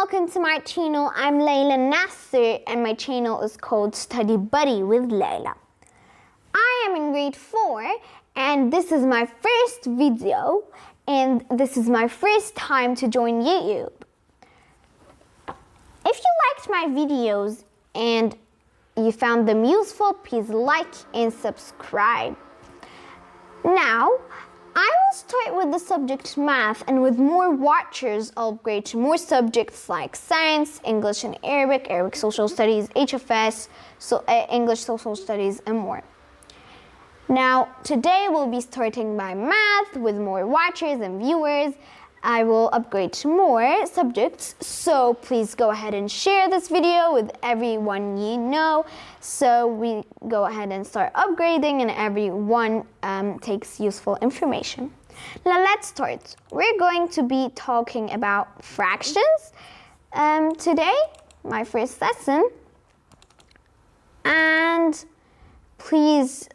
welcome to my channel. I'm Layla Nasser and my channel is called Study Buddy with Layla. I am in grade 4 and this is my first video and this is my first time to join YouTube. If you liked my videos and you found them useful, please like and subscribe. Now, I will start with the subject math, and with more watchers, I'll upgrade to more subjects like science, English and Arabic, Arabic social studies, HFS, English social studies, and more. Now, today we'll be starting by math with more watchers and viewers. I will upgrade to more subjects, so please go ahead and share this video with everyone you know, so we go ahead and start upgrading and everyone takes useful information. Now let's start. We're going to be talking about fractions today, my first lesson, and please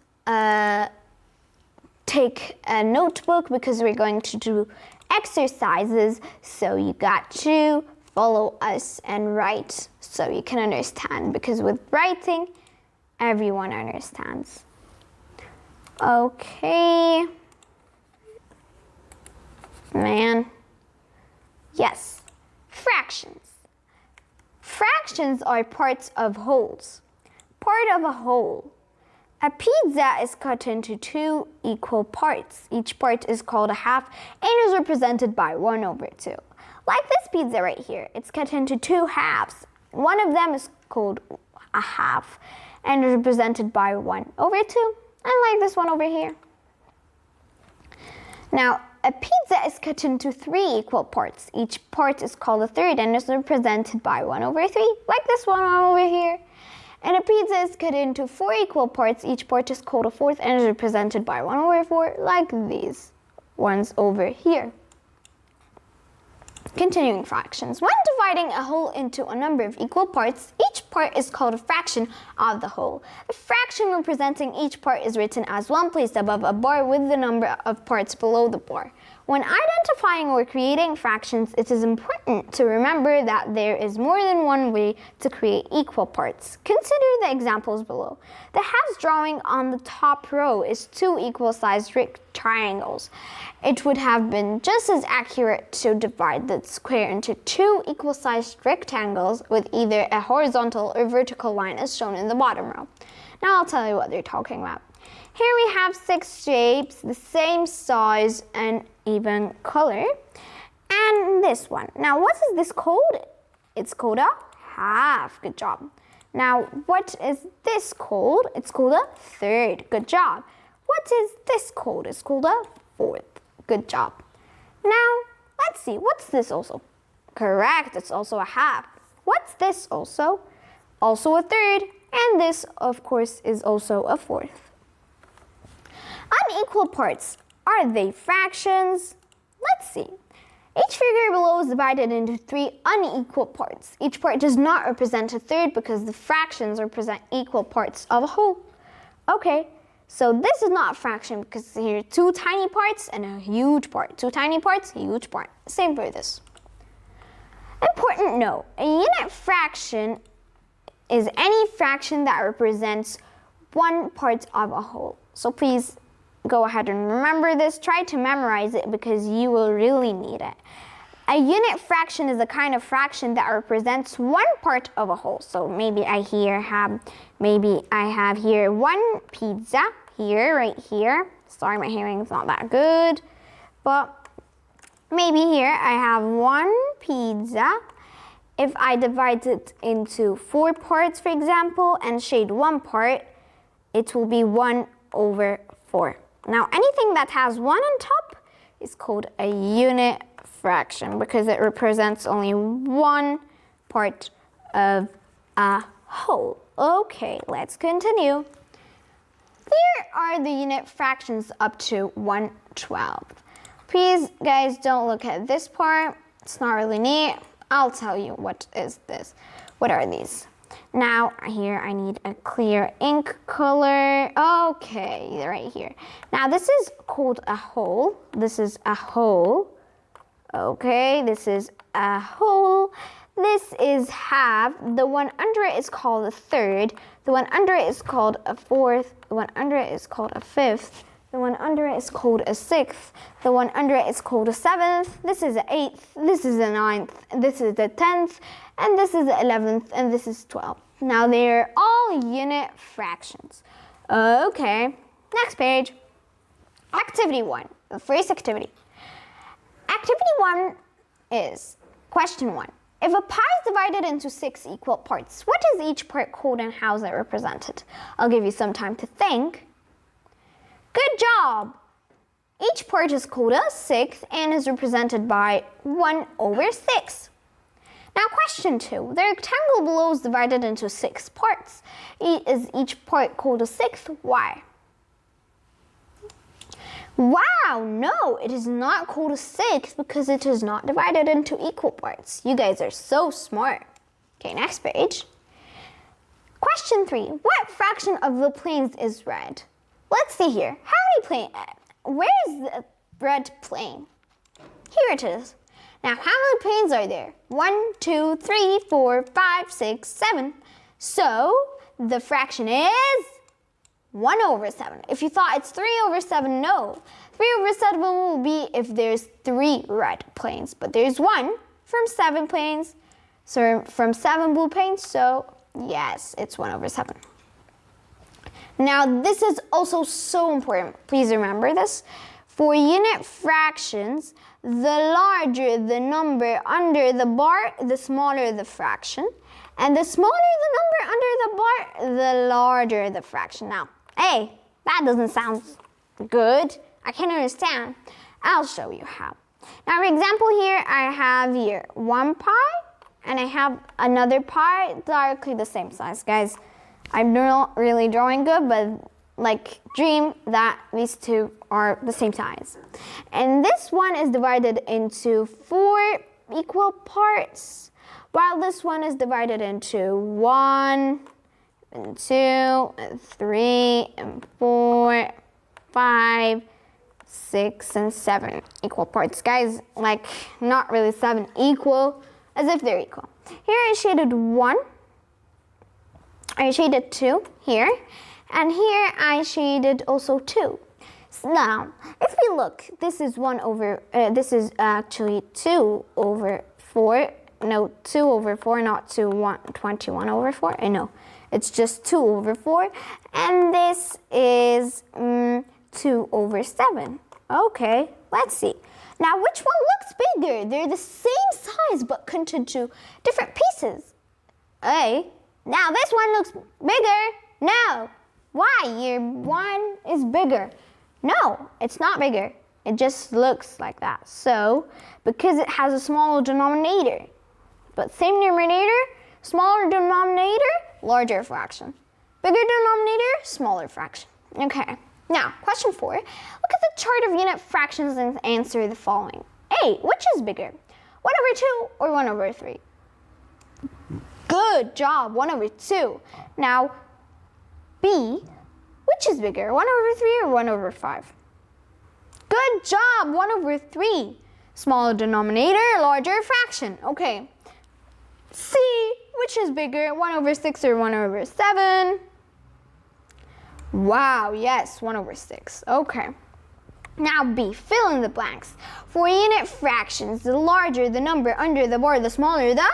take a notebook because we're going to do exercises, so you got to follow us and write so you can understand, because with writing everyone understands. Okay, yes, fractions are parts of wholes. Part of a whole. A pizza is cut into 2 equal parts. Each part is called a half and is represented by 1/2. Like this pizza right here, it's cut into 2 halves. One of them is called a half and is represented by 1/2, and like this one over here. Now, a pizza is cut into 3 equal parts. Each part is called a third and is represented by 1/3, like this one over here. And a pizza is cut into 4 equal parts. Each part is called a fourth and is represented by 1/4, like these ones over here. Continuing fractions. When dividing a whole into a number of equal parts, each part is called a fraction of the whole. A fraction representing each part is written as one placed above a bar with the number of parts below the bar. When identifying or creating fractions, it is important to remember that there is more than one way to create equal parts. Consider the examples below. The halves drawing on the top row is 2 equal-sized triangles. It would have been just as accurate to divide the square into 2 equal-sized rectangles with either a horizontal or vertical line as shown in the bottom row. Now I'll tell you what they're talking about. Here we have 6 shapes, the same size and even color. And this one. Now what is this called? It's called a half. Good job. Now what is this called? It's called a third. Good job. What is this called? It's called a fourth. Good job. Now let's see. What's this also? Correct. It's also a half. What's this also? Also a third. And this, of course, is also a fourth. Unequal parts. Are they fractions? Let's see. Each figure below is divided into 3 unequal parts. Each part does not represent a third because the fractions represent equal parts of a whole. Okay, so this is not a fraction because here are 2 tiny parts and a huge part. 2 tiny parts, huge part. Same for this. Important note, a unit fraction is any fraction that represents 1 part of a whole. So please go ahead and remember this. Try to memorize it because you will really need it. A unit fraction is a kind of fraction that represents 1 part of a whole. So maybe I have here 1 pizza here, right here. Sorry, my hearing is not that good. But maybe here I have 1 pizza. If I divide it into 4 parts, for example, and shade 1 part, it will be 1/4. Now, anything that has 1 on top is called a unit fraction because it represents only 1 part of a whole. Okay, let's continue. There are the unit fractions up to 1/12. Please, guys, don't look at this part. It's not really neat. I'll tell you what is this. What are these? Now, here I need a clear ink color. Okay, right here. Now, this is called a whole. This is a whole. Okay, this is a whole. This is half. The one under it is called a third. The one under it is called a fourth. The one under it is called a fifth. The one under it is called a sixth. The one under it is called a seventh. This is an eighth. This is a ninth. This is the 10th. And this is the 11th. And this is 12th. Now they're all unit fractions. Okay, next page. Activity 1, the first activity. Activity 1 is question 1. If a pie is divided into 6 equal parts, what is each part called and how is it represented? I'll give you some time to think. Good job! Each part is called a sixth and is represented by 1/6. Now question 2. The rectangle below is divided into 6 parts. Is each part called a sixth? Why? Wow, no, it is not called a sixth because it is not divided into equal parts. You guys are so smart. Okay, next page. Question 3. What fraction of the planes is red? Let's see here. How many planes? Where is the red plane? Here it is. Now, how many planes are there? 1, 2, 3, 4, 5, 6, 7. So, the fraction is 1/7. If you thought it's 3/7, no. 3/7 will be if there's 3 red planes, but there's 1 from 7 planes, so from 7 blue planes, so yes, it's 1/7. Now, this is also so important. Please remember this. For unit fractions, the larger the number under the bar, the smaller the fraction. And the smaller the number under the bar, the larger the fraction. Now, hey, that doesn't sound good. I can't understand. I'll show you how. Now, for example, here I have here 1 pie, and I have another pie directly the same size. Guys, I'm not really drawing good, but like dream that these two are the same size. And this one is divided into 4 equal parts, while this one is divided into 1, and 2, and 3, and 4, 5, 6, and 7 equal parts. Guys, like not really 7 equal, as if they're equal. Here I shaded 1, I shaded 2 here, and here I shaded also 2. So now, if we look, this is this is actually 2/4. No, 2/4, not 21/4. No, it's just 2/4. And this is 2/7. Okay, let's see. Now, which one looks bigger? They're the same size, but cut into different pieces. Hey, now this one looks bigger. No. Why? Your one is bigger. No, it's not bigger. It just looks like that. So, because it has a smaller denominator. But same numerator, smaller denominator, larger fraction. Bigger denominator, smaller fraction. Okay. Now, question 4. Look at the chart of unit fractions and answer the following. A, which is bigger? 1/2 or 1/3? Good job, 1/2. Now, B, which is bigger, 1/3 or 1/5? Good job, 1/3. Smaller denominator, larger fraction. Okay. C, which is bigger, 1/6 or 1/7? Wow, yes, 1/6. Okay. Now B, fill in the blanks. For unit fractions, the larger the number under the bar, the smaller the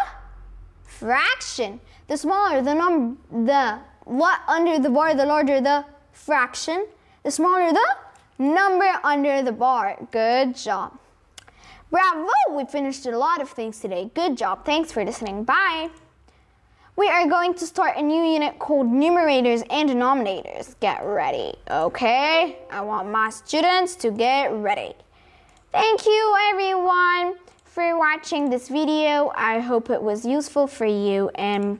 fraction. The smaller the what under the bar, the larger the fraction. The smaller the number under the bar. Good job. Bravo! We finished a lot of things today. Good job. Thanks for listening. Bye. We are going to start a new unit called numerators and denominators. Get ready, okay? I want my students to get ready. Thank you, everyone, for watching this video. I hope it was useful for you, and